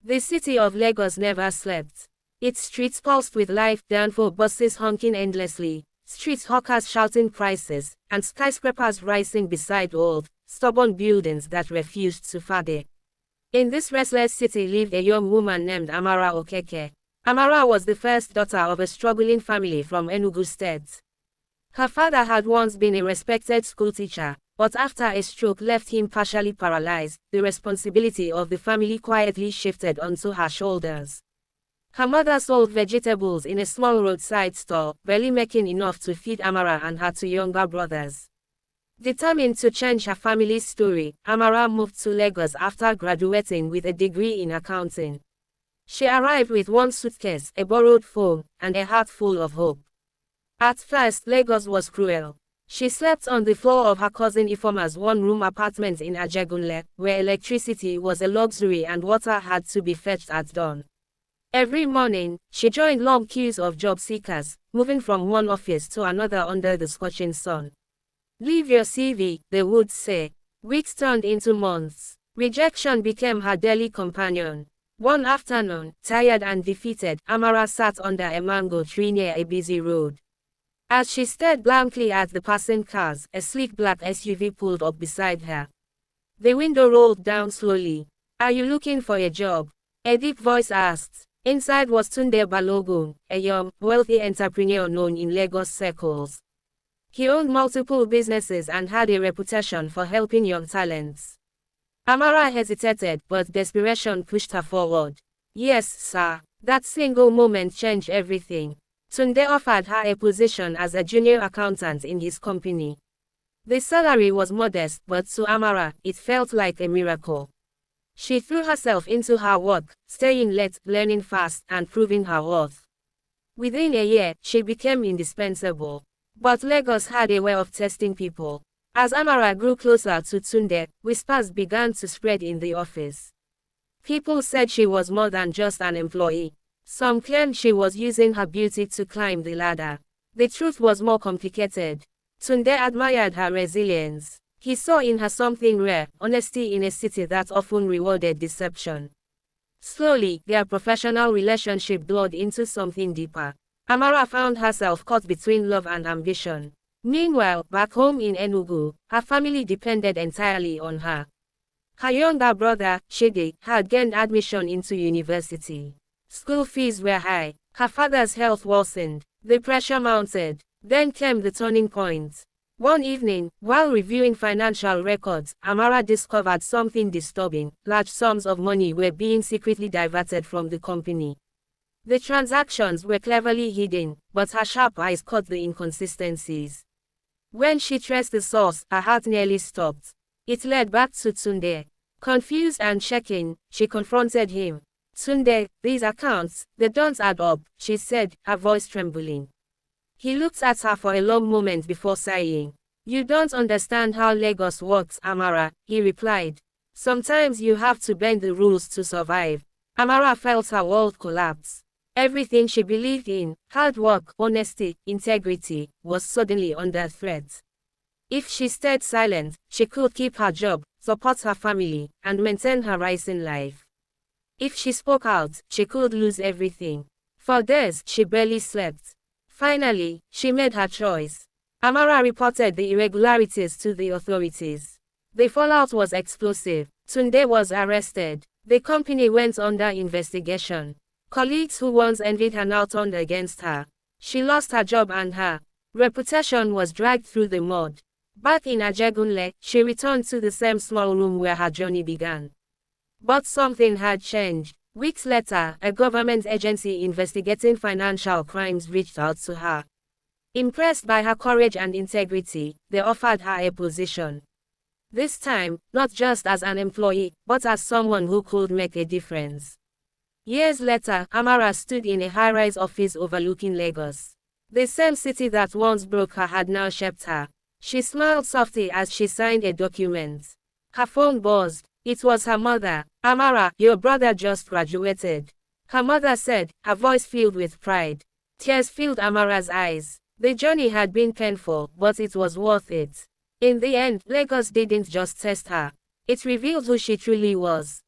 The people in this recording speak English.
The city of Lagos never slept. Its streets pulsed with life, downfall buses honking endlessly, street hawkers shouting prices, and skyscrapers rising beside old, stubborn buildings that refused to fade. In this restless city lived a young woman named Amara Okeke. Amara was the first daughter of a struggling family from Enugu State. Her father had once been a respected schoolteacher, but after a stroke left him partially paralyzed, the responsibility of the family quietly shifted onto her shoulders. Her mother sold vegetables in a small roadside store, barely making enough to feed Amara and her two younger brothers. Determined to change her family's story, Amara moved to Lagos after graduating with a degree in accounting. She arrived with one suitcase, a borrowed phone, and a heart full of hope. At first, Lagos was cruel. She slept on the floor of her cousin Ifoma's one-room apartment in Ajegunle, where electricity was a luxury and water had to be fetched at dawn. Every morning, she joined long queues of job seekers, moving from one office to another under the scorching sun. Leave your CV, they would say. Weeks turned into months. Rejection became her daily companion. One afternoon, tired and defeated, Amara sat under a mango tree near a busy road. As she stared blankly at the passing cars, a sleek black SUV pulled up beside her. The window rolled down slowly. "Are you looking for a job?" a deep voice asked. Inside was Tunde Balogun, a young, wealthy entrepreneur known in Lagos circles. He owned multiple businesses and had a reputation for helping young talents. Amara hesitated, but desperation pushed her forward. "Yes, sir." That single moment changed everything. Tunde offered her a position as a junior accountant in his company. The salary was modest, but to Amara, it felt like a miracle. She threw herself into her work, staying late, learning fast, and proving her worth. Within a year, she became indispensable. But Lagos had a way of testing people. As Amara grew closer to Tunde, whispers began to spread in the office. People said she was more than just an employee. Some claimed she was using her beauty to climb the ladder. The truth was more complicated. Tunde admired her resilience. He saw in her something rare, honesty in a city that often rewarded deception. Slowly, their professional relationship blurred into something deeper. Amara found herself caught between love and ambition. Meanwhile, back home in Enugu, her family depended entirely on her. Her younger brother, Shidi, had gained admission into university. School fees were high. Her father's health worsened. The pressure mounted. Then came the turning point. One evening, while reviewing financial records, Amara discovered something disturbing. Large sums of money were being secretly diverted from the company. The transactions were cleverly hidden, but her sharp eyes caught the inconsistencies. When she traced the source, her heart nearly stopped. It led back to Tunde. Confused and shaking, she confronted him. "Tunde, these accounts, they don't add up," she said, her voice trembling. He looked at her for a long moment before sighing. "You don't understand how Lagos works, Amara," he replied. "Sometimes you have to bend the rules to survive." Amara felt her world collapse. Everything she believed in, hard work, honesty, integrity, was suddenly under threat. If she stayed silent, she could keep her job, support her family, and maintain her rising life. If she spoke out, she could lose everything. For days, she barely slept. Finally, she made her choice. Amara reported the irregularities to the authorities. The fallout was explosive. Tunde was arrested. The company went under investigation. Colleagues who once envied her now turned against her. She lost her job and her reputation was dragged through the mud. Back in Ajegunle, she returned to the same small room where her journey began. But something had changed. Weeks later, a government agency investigating financial crimes reached out to her. Impressed by her courage and integrity, they offered her a position. This time, not just as an employee, but as someone who could make a difference. Years later, Amara stood in a high-rise office overlooking Lagos. The same city that once broke her had now shaped her. She smiled softly as she signed a document. Her phone buzzed. It was her mother. "Amara, your brother just graduated," her mother said, her voice filled with pride. Tears filled Amara's eyes. The journey had been painful, but it was worth it. In the end, Lagos didn't just test her. It revealed who she truly was.